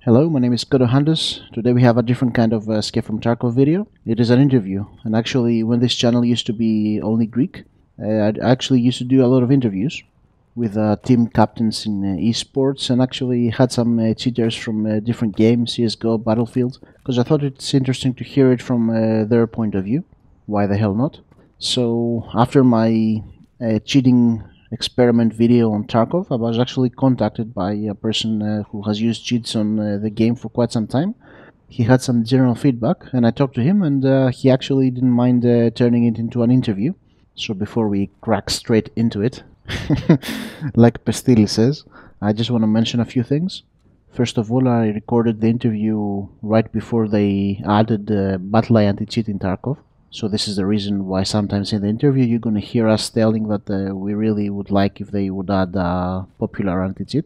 Hello, my name is Kodo Handus. Today we have a different kind of Escape from Tarkov video. It is an interview, and actually when this channel used to be only Greek, I actually used to do a lot of interviews with team captains in esports, and actually had some cheaters from different games, CSGO, Battlefield, because I thought it's interesting to hear it from their point of view. Why the hell not? So after my cheating experiment video on Tarkov, I was actually contacted by a person who has used cheats on the game for quite some time. He had some general feedback, and I talked to him, and he actually didn't mind turning it into an interview. So before we crack straight into it, like Pestili says, I just want to mention a few things. First of all, I recorded the interview right before they added Battle Anti-Cheat in Tarkov. So this is the reason why sometimes in the interview you're going to hear us telling that we really would like if they would add popular anti-cheat.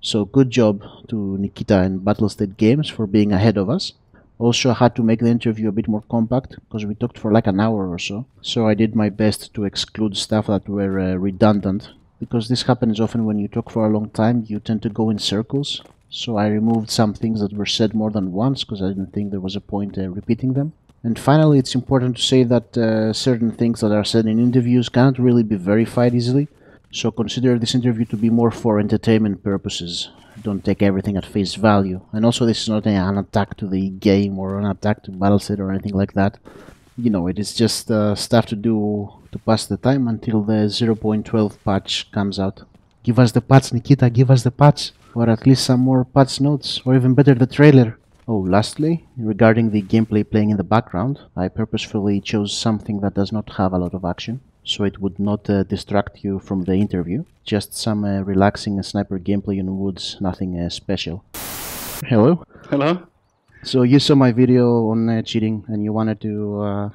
So good job to Nikita and Battlestate Games for being ahead of us. Also, I had to make the interview a bit more compact because we talked for like an hour or so. So I did my best to exclude stuff that were redundant, because this happens often when you talk for a long time. You tend to go in circles. So I removed some things that were said more than once because I didn't think there was a point repeating them. And finally, it's important to say that certain things that are said in interviews cannot really be verified easily, so consider this interview to be more for entertainment purposes. Don't take everything at face value. And also, this is not an attack to the game or an attack to Battlestate or anything like that. You know, it is just stuff to do to pass the time until the 0.12 patch comes out. Give us the patch, Nikita, give us the patch! Or at least some more patch notes, or even better, the trailer. Oh, lastly, regarding the gameplay playing in the background, I purposefully chose something that does not have a lot of action, so it would not distract you from the interview. Just some relaxing sniper gameplay in woods, nothing special. Hello? Hello? So you saw my video on cheating and you wanted to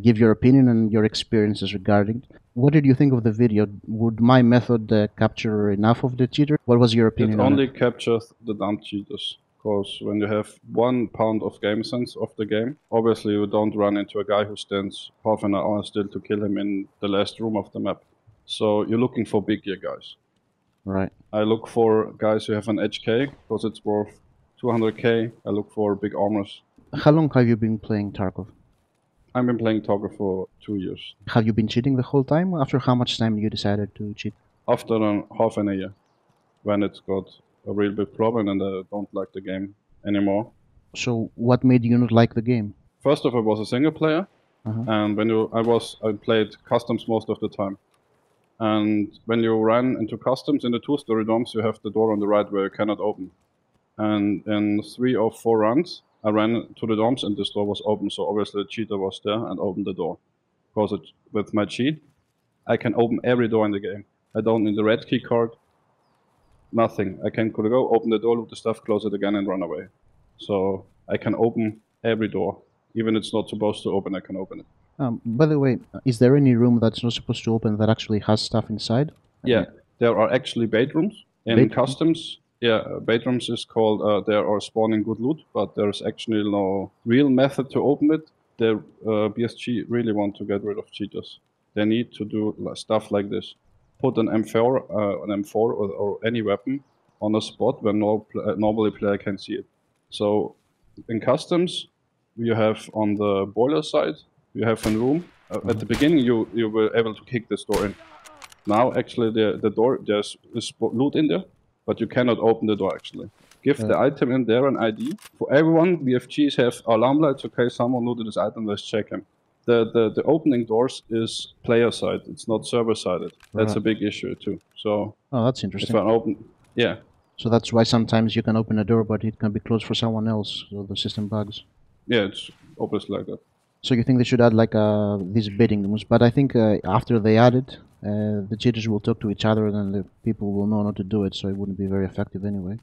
give your opinion and your experiences regarding it. What did you think of the video? Would my method capture enough of the cheater? What was your opinion It on only it? captures the dumb cheaters. Because when you have 1 pound of game sense of the game, obviously you don't run into a guy who stands half an hour still to kill him in the last room of the map. So you're looking for big gear guys. Right. I look for guys who have an HK because it's worth 200k. I look for big armors. How long have you been playing Tarkov? I've been playing Tarkov for 2 years. Have you been cheating the whole time? After how much time you decided to cheat? After half an year, when it got a real big problem and I don't like the game anymore. So what made you not like the game? First of all, it was a single player, Uh-huh. and I played customs most of the time. And when you ran into customs in the 2-story domes, you have the door on the right where you cannot open. And in 3 or 4 runs, I ran to the domes and this door was open. So obviously the cheater was there and opened the door. Because with my cheat, I can open every door in the game. I don't need the red key card. Nothing. I can go, open the door, loot the stuff, close it again, and run away. So I can open every door. Even it's not supposed to open, I can open it. By the way, is there any room that's not supposed to open that actually has stuff inside? Yeah, there are actually bedrooms in Bait- customs. Yeah, bedrooms is called, there are spawning good loot, but there's actually no real method to open it. The BSG really want to get rid of cheaters. They need to do stuff like this. Put an M4 or any weapon on a spot where normally player can see it. So in customs, you have on the boiler side, you have a room. At the beginning, you were able to kick this door in. Now, actually, the door, there's loot in there, but you cannot open the door, actually. Give the item in there an ID. For everyone, BFGs have alarm lights. Okay, someone looted this item, let's check him. The opening doors is player side. It's not server sided. That's a big issue, too. So, Oh, that's if interesting. I open, yeah. So that's why sometimes you can open a door, but it can be closed for someone else, so the system bugs. Yeah, it's obviously like that. So you think they should add like these bidding rooms? But I think after they add it, the cheaters will talk to each other, and then the people will know not to do it, so it wouldn't be very effective anyway.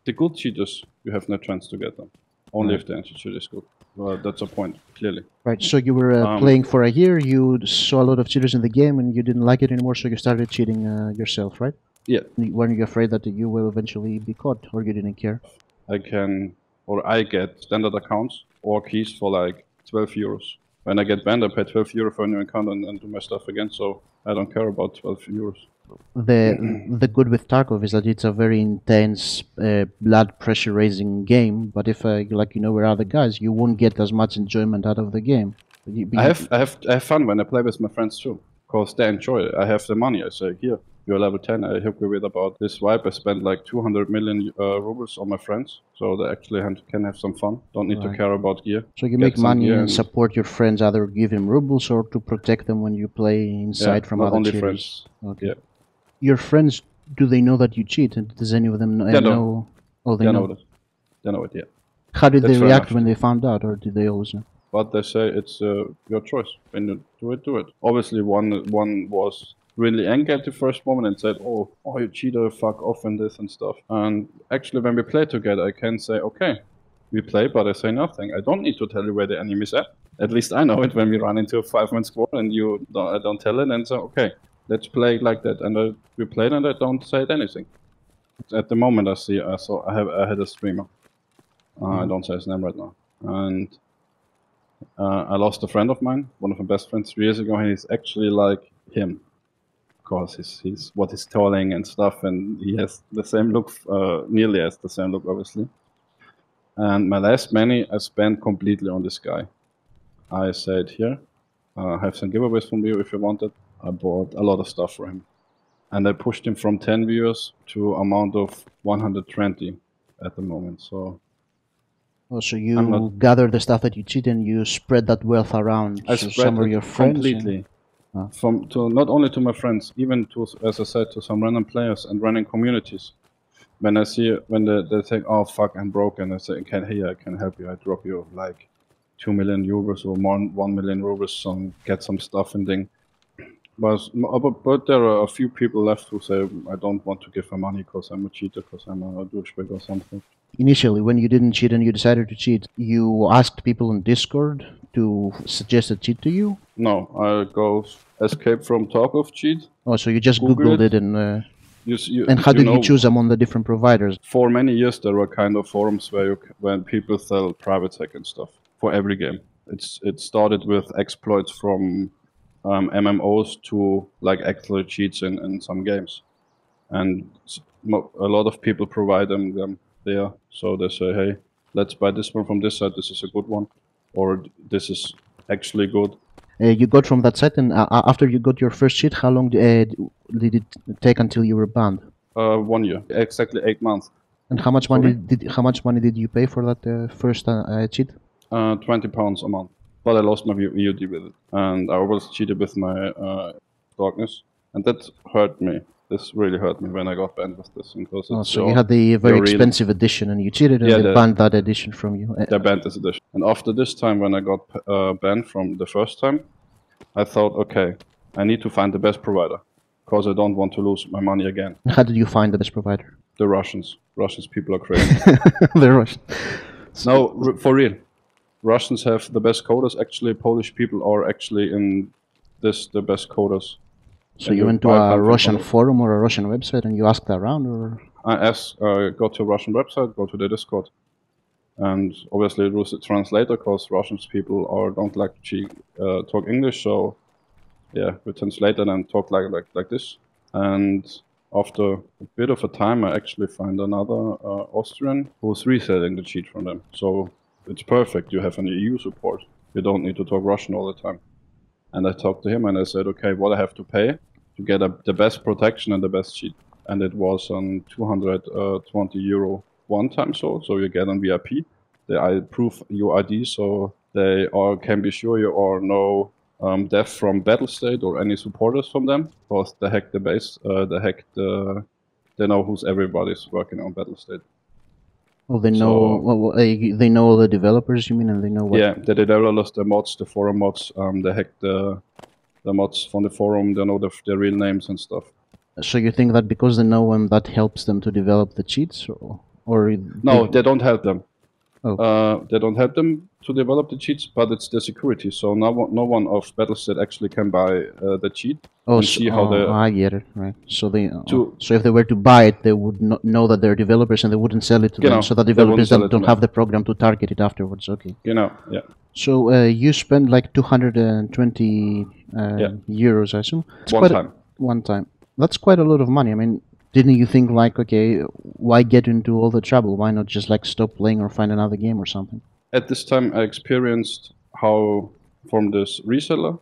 The good cheaters, you have no chance to get them. Only if the anti-cheat is good. Well, that's a point, clearly. Right, so you were playing for a year, you saw a lot of cheaters in the game, and you didn't like it anymore, so you started cheating yourself, right? Yeah. Weren't you afraid that you will eventually be caught, or you didn't care? I get standard accounts or keys for like 12 euros. When I get banned, I pay 12 euro for a new account and do my stuff again, so I don't care about 12 euros. The good with Tarkov is that it's a very intense, blood pressure raising game. But if like with other guys, you won't get as much enjoyment out of the game. I have fun when I play with my friends too, because they enjoy it. I have the money. I say, here, you're level 10. I hook you with about this vibe. I spent like 200 million rubles on my friends, so they actually can have some fun. Don't need to care about gear. So you make money and support your friends, either give them rubles or to protect them when you play inside from other only cheaters. Friends. Okay. Yeah. Your friends, do they know that you cheat? And does any of them know? Oh, they know it. They know it, yeah. How did they react when they found out, or did they always know? But they say it's your choice. When you do it, do it. Obviously, one was really angry at the first moment and said, oh, you cheater, fuck off and this and stuff. And actually, when we play together, I can say, okay, we play, but I say nothing. I don't need to tell you where the enemy is at. At least I know it when we run into a 5-man squad and I don't tell it and say, okay, let's play like that. And we played and I don't say anything. At the moment, I had a streamer. I don't say his name right now. And I lost a friend of mine, one of my best friends 3 years ago, and he's actually like him. Of course, he's what he's telling and stuff, and he has the same look, nearly has the same look, obviously. And my last money I spent completely on this guy. I said, here, I have some giveaways from you if you want it. I bought a lot of stuff for him. And I pushed him from 10 viewers to amount of 120 at the moment, so... Oh, so you gather the stuff that you cheat and you spread that wealth around to some of your friends? Completely. Not only to my friends, even to, as I said, to some random players and running communities. When I see, when they say, oh fuck, I'm broken, I say, I can help you, I drop you like 2 million euros or more, 1 million euros and get some stuff and thing. But there are a few people left who say, I don't want to give my money because I'm a cheater, because I'm a douchebag or something. Initially, when you didn't cheat and you decided to cheat, you asked people on Discord to suggest a cheat to you? No, I go escape from Tarkov cheat. Oh, so you just Googled it and... and how did you choose among the different providers? For many years, there were kind of forums when people sell private hack and stuff for every game. It started with exploits from MMOs to like actual cheats in some games, and a lot of people provide them there. So they say, hey, let's buy this one from this side. This is a good one, or this is actually good. You got from that site, and after you got your first cheat, how long did it take until you were banned? 1 year, exactly 8 months. And how much money did you pay for that first cheat? £20 a month. But I lost my VOD with it, and I always cheated with my darkness, and that hurt me. This really hurt me when I got banned with this. Because so you had the very expensive edition, and you cheated, and they banned that edition from you. They banned this edition. And after this time, when I got banned from the first time, I thought, okay, I need to find the best provider, because I don't want to lose my money again. How did you find the best provider? The Russians. Russians people are crazy. The Russians. No, for real. Russians have the best coders. Actually, Polish people are actually in the best coders. So you went to a Russian forum or a Russian website and you asked around, or? I go to a Russian website, go to the Discord, and obviously use a translator because Russian people don't like to talk English. So yeah, we translate it and talk like this. And after a bit of a time, I actually find another Austrian who's reselling the cheat from them. So it's perfect. You have an EU support. You don't need to talk Russian all the time. And I talked to him and I said, okay, what I have to pay to get the best protection and the best cheat. And it was on 220 euro one time. So you get on VIP. I prove your ID, so they can be sure you are no death from battle state or any supporters from them, because they hacked the base. They know who's everybody's working on battle state. Oh, they know. They know all the developers. You mean, and they know what? Yeah, the developers, the mods, the forum mods. They hack the mods from the forum. They know their real names and stuff. So you think that because they know them, that helps them to develop the cheats, or no, they don't help them. Oh. They don't help them to develop the cheats, but it's the security. So no one of Battlestate actually can buy the cheat. Oh, I get it. Right. So so if they were to buy it, they would not know that they're developers, and they wouldn't sell it to them. So that developers don't have the program to target it afterwards. Okay. Yeah. So you spend like 220 euros, I assume. One time. One time. That's quite a lot of money. I mean, didn't you think like, okay, why get into all the trouble? Why not just like stop playing or find another game or something? At this time, I experienced how from this reseller,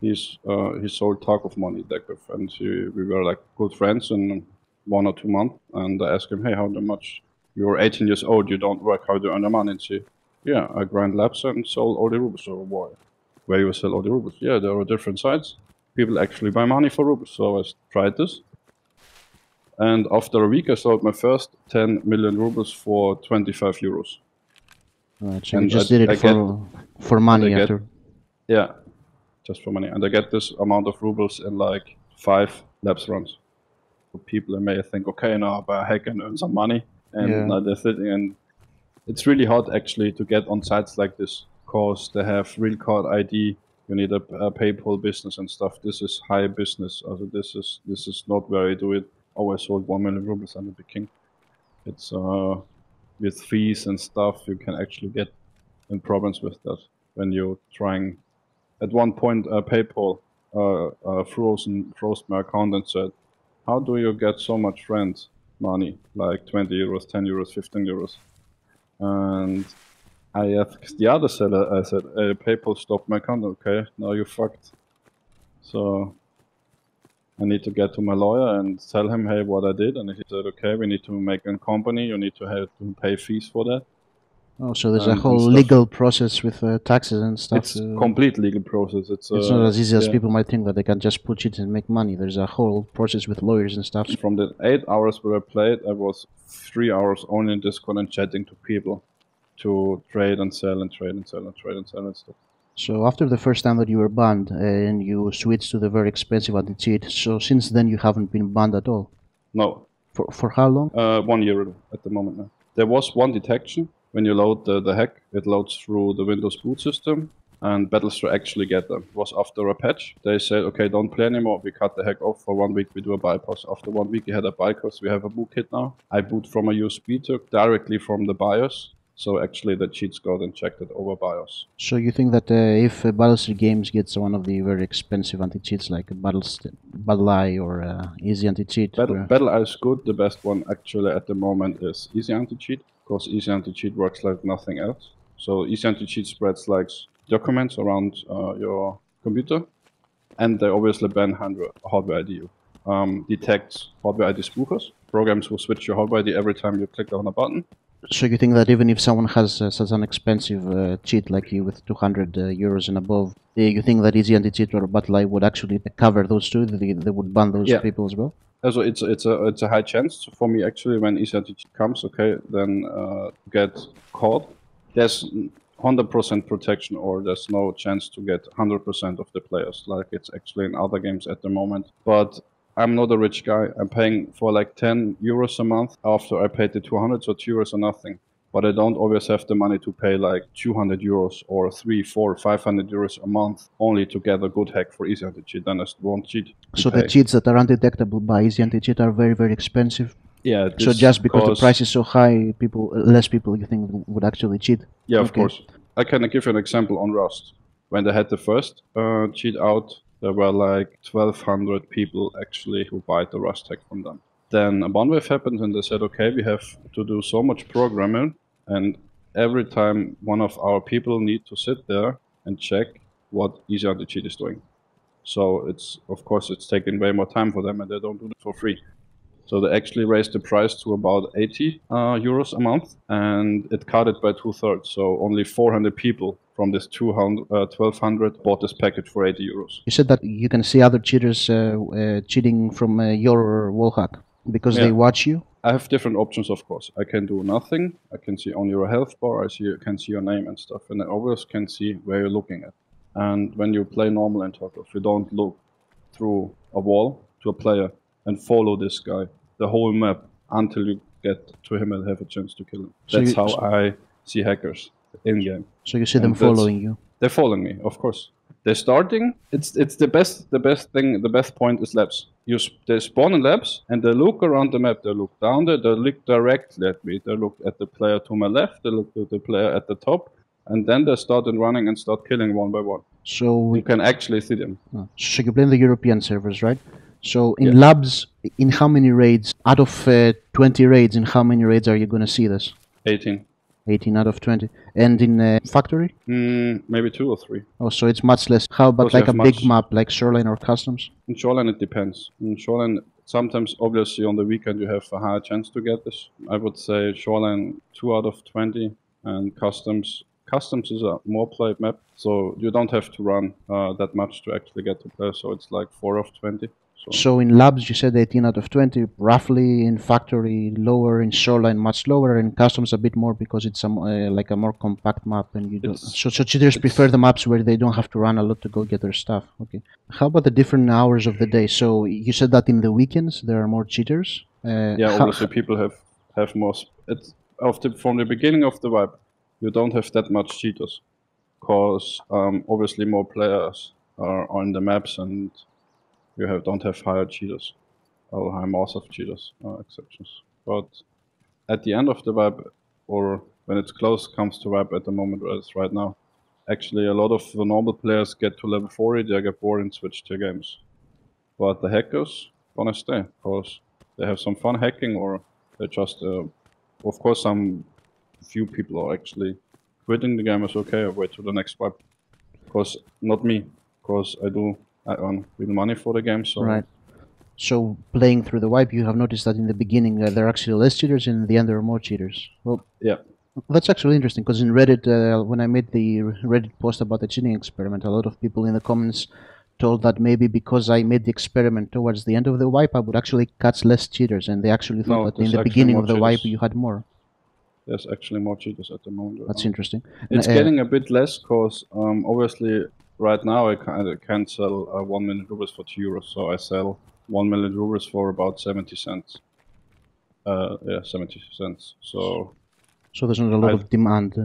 he sold Tarkov money Dekov, and we were like good friends in 1 or 2 months. And I asked him, hey, how much? You're 18 years old, you don't work, how do you earn the money? And he, yeah, I grind labs and sold all the rubles. So why? Where you sell all the rubles? Yeah, there are different sites. People actually buy money for rubles. So I tried this. And after a week, I sold my first 10 million rubles for 25 euros. Right, so you And just did it for money get, after. yeah, just for money. And I get this amount of rubles in like 5 labs runs. For people may think, okay, now I buy a hack and earn some money. And Yeah. now they're sitting, and it's really hard actually to get on sites like this because they have real card ID. You need a PayPal business and stuff. This is high business. Also, this is not where I do it. Oh, I sold 1 million rubles. I'm a big king. It's with fees and stuff, you can actually get in problems with that when you're trying. At one point, PayPal froze my account and said, "How do you get so much rent money, like 20 euros, 10 euros, 15 euros?" And I asked the other seller. I said, "PayPal stopped my account. Okay, now you're fucked." So I need to get to my lawyer and tell him, hey, what I did. And he said, okay, we need to make a company. You need to have to pay fees for that. Oh, so there's a And whole stuff. legal process with taxes and stuff. It's complete legal process. It's not as easy as people might think that they can just put it and make money. There's a whole process with lawyers and stuff. From the 8 hours where I played, I was 3 hours only in Discord and chatting to people to trade and sell and trade and sell and trade and sell and stuff. So after the first time that you were banned and you switched to the very expensive anti-cheat, so since then you haven't been banned at all? No. For how long? 1 year at the moment now. There was one detection. When you load the hack, it loads through the Windows boot system, and Battlestar actually get them. It was after a patch. They said, okay, don't play anymore. We cut the hack off for 1 week. We do a bypass. After 1 week, we had a bypass. We have a boot kit now. I boot from a USB took directly from the BIOS. So actually, the cheats got injected over BIOS. So you think that if Battlestar Games gets one of the very expensive anti-cheats like BattleEye or Easy Anti-Cheat? BattleEye is good. The best one actually at the moment is Easy Anti-Cheat, because Easy Anti-Cheat works like nothing else. So Easy Anti-Cheat spreads like documents around your computer, and they obviously ban hardware ID. Detects hardware ID spoofers. Programs will switch your hardware ID every time you click on a button. So you think that even if someone has such an expensive cheat like you with 200 euros and above, you think that Easy Anti-Cheat or BattleEye would actually cover those two? They would ban those people as well? Also, it's a high chance for me actually when Easy Anti-Cheat comes. Okay, then get caught. There's 100% protection, or there's no chance to get 100% of the players, like it's actually in other games at the moment. But I'm not a rich guy. I'm paying for like 10 euros a month after I paid the 200, so 2 euros are nothing. But I don't always have the money to pay like 200 euros or 3, 4, 500 euros a month only to get a good hack for Easy Anti-Cheat. Then I won't cheat. So the cheats that are undetectable by Easy Anti-Cheat are very, very expensive? Yeah. So just because the price is so high, less people you think would actually cheat? Yeah, of course. I can give you an example on Rust. When they had the first cheat out, there were like 1,200 people actually who buy the Rust hack from them. Then a one wave happened and they said, okay, we have to do so much programming, and every time one of our people need to sit there and check what Easy Anti-Cheat is doing. So of course it's taking way more time for them, and they don't do it for free. So they actually raised the price to about 80 euros a month, and it cut it by 2/3. So only 400 people from this 1,200 bought this package for 80 euros. You said that you can see other cheaters cheating from your wallhack because they watch you? I have different options, of course. I can do nothing. I can see only your health bar. I can see your name and stuff. And I always can see where you're looking at. And when you play normal in Tarkov, you don't look through a wall to a player and follow this guy the whole map until you get to him and have a chance to kill him. That's how I see hackers in game. So you see them following you? They're following me, of course. They're starting. It's the best thing. The best point is labs. They spawn in labs and they look around the map. They look down there. They look directly at me. They look at the player to my left. They look at the player at the top, and then they started running and start killing one by one. So you can actually see them. So you play in the European servers, right? So in Yes, labs, in how many raids out of 20 raids, in how many raids are you going to see this? 18. 18 out of 20. And in factory? Maybe 2 or 3. Oh, so it's much less. How about Because you like a have big much. map like Shoreline or Customs? In Shoreline, it depends. In Shoreline, sometimes, obviously, on the weekend, you have a higher chance to get this. I would say Shoreline 2 out of 20, and Customs. Customs is a more played map, so you don't have to run that much to actually get to play. So it's like 4 of 20. So in labs, you said 18 out of 20, roughly. In factory, lower. In Shoreline, much lower. In Customs, a bit more because it's like a more compact map, and you don't. It's So cheaters prefer it's the maps where they don't have to run a lot to go get their stuff. Okay. How about the different hours of the day? So you said that in the weekends there are more cheaters. Yeah, obviously people have more. It's from the beginning of the wipe, you don't have that much cheaters, because obviously more players are on the maps, and you don't have higher cheaters or high mass of cheaters exceptions. But at the end of the wipe, or when it's close comes to wipe at the moment where it's right now, actually a lot of the normal players get to level 40, they get bored and switch their games. But the hackers gonna stay because they have some fun hacking, or they just, of course, some few people are actually quitting the game is okay. I wait to the next wipe, because not me, because I earn real money for the game. So Right. So playing through the wipe, you have noticed that in the beginning there are actually less cheaters, and in the end there are more cheaters. Well, yeah, that's actually interesting because in Reddit, when I made the Reddit post about the cheating experiment, a lot of people in the comments told that maybe because I made the experiment towards the end of the wipe, I would actually catch less cheaters, and they actually thought no, that in there's the actually beginning more of the wipe cheaters. you had more. There's actually more cheaters at the moment. That's interesting. And, It's getting a bit less because obviously right now I can't sell 1 million rubles for 2 euros, so I sell 1 million rubles for about 70 cents. Yeah, 70 cents. So so there's not a lot I of demand.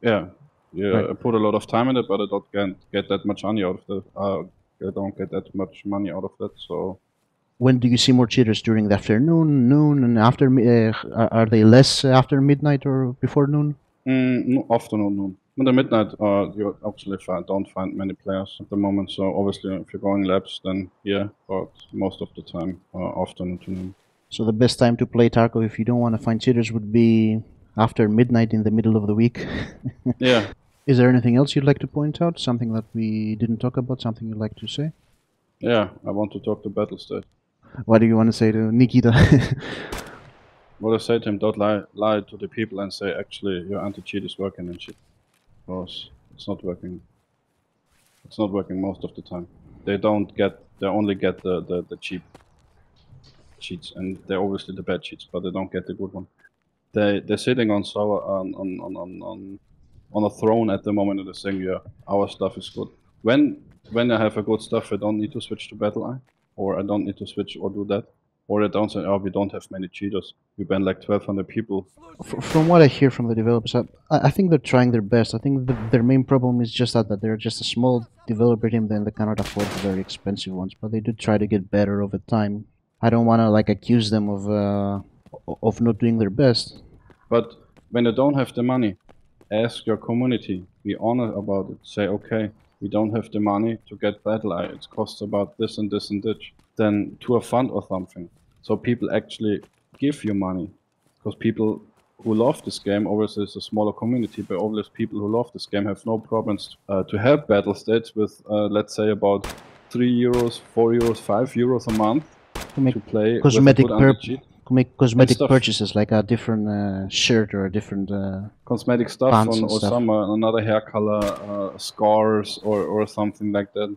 yeah, yeah, Right. I put a lot of time in it, but I don't get that much money out of it. I don't get that much money out of that. So When do you see more cheaters? During the afternoon, noon, and after? Are they less after midnight or before noon? no, afternoon, noon. In the midnight, you actually don't find many players at the moment. So obviously, if you're going labs, then yeah, but most of the time, afternoon to noon. So the best time to play Tarkov if you don't want to find cheaters would be after midnight in the middle of the week. Yeah, Is there anything else you'd like to point out? Something that we didn't talk about? Something you'd like to say? yeah. I want to talk to Battlestate. What do you want to say to Nikita? What I say to him, don't lie to the people and say actually your anti-cheat is working and shit, because it's not working. It's not working most of the time. They only get the cheap cheats, and they're obviously the bad cheats, but they don't get the good one. They're sitting on a throne at the moment and they're saying, yeah, our stuff is good. When I have a good stuff, I don't need to switch to Battle Eye, or I don't need to switch or do that, or they don't say, oh, we don't have many cheaters. We ban like 1,200 people. From what I hear from the developers, I think they're trying their best. I think their main problem is just that they're just a small developer team and they cannot afford the very expensive ones. But they do try to get better over time. I don't want to like accuse them of not doing their best. But when you don't have the money, ask your community. Be honest about it. Say, okay, we don't have the money to get Battle Eye. It costs about this and this and this. Then to a fund or something. So people actually give you money. Because people who love this game, obviously it's a smaller community, but obviously people who love this game have no problems to help Battle States with, let's say, about 3 euros, 4 euros, 5 euros a month to play with a good anti-cheat. Make cosmetic purchases like a different shirt or a different cosmetic stuff pants or stuff. some another hair color, scars or something like that.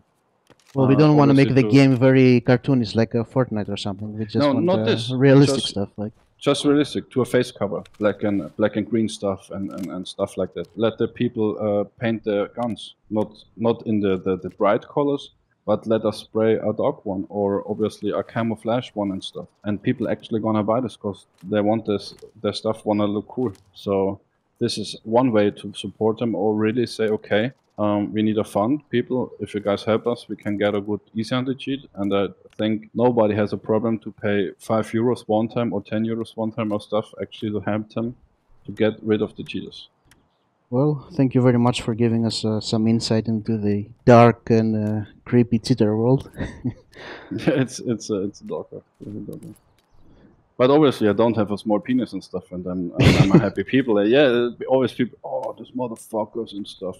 Well, we don't want to make the game very cartoonish like a Fortnite or something. We just want not this realistic stuff, like just realistic to a face cover, black and green stuff and stuff like that. Let the people paint their guns, not in the bright colors, but let us spray a dark one or obviously a camouflage one and stuff. And people actually gonna buy this because they want their stuff wanna look cool. So this is one way to support them, or really say, okay, we need a fund, people. If you guys help us, we can get a good easy anti-cheat. And I think nobody has a problem to pay 5 euros one time or 10 euros one time or stuff actually to help them to get rid of the cheaters. Well, thank you very much for giving us some insight into the dark and creepy cheater world. Yeah, it's a dogger. Really dogger. But obviously, I don't have a small penis and stuff, and I'm a happy people. Yeah, there'll be always people. Oh, these motherfuckers and stuff,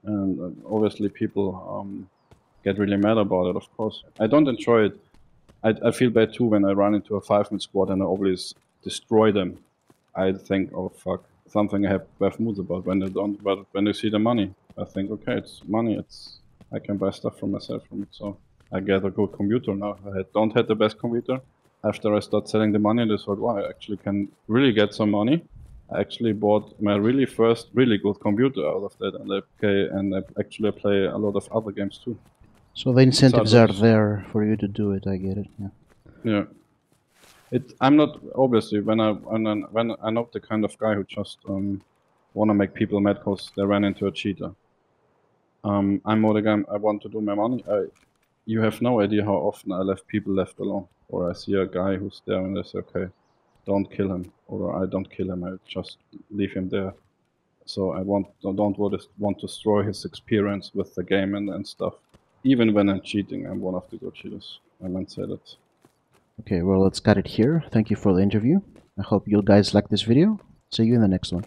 and obviously people get really mad about it. Of course, I don't enjoy it. I feel bad too when I run into a 5-man squad and I always destroy them. I think, oh fuck, something I have bad moods about when they don't. But when they see the money, I think, okay, it's money. It's I can buy stuff for myself from it. So I get a good computer now. Don't have the best computer. After I start selling the money, I thought, wow, I actually can really get some money. I actually bought my really first really good computer out of that, and I actually play a lot of other games too. So the Besides incentives are others. there for you to do it. I get it. Yeah. Yeah. I'm not obviously when I'm not the kind of guy who just want to make people mad because they ran into a cheater. I'm more the guy. I want to do my money. You have no idea how often I left people left alone, or I see a guy who's there and I say, okay, don't kill him, or I don't kill him. I just leave him there. So I don't want to destroy his experience with the game and stuff. Even when I'm cheating, I'm one of the good cheaters. I might say that. Okay, well, let's cut it here. Thank you for the interview. I hope you guys like this video. See you in the next one.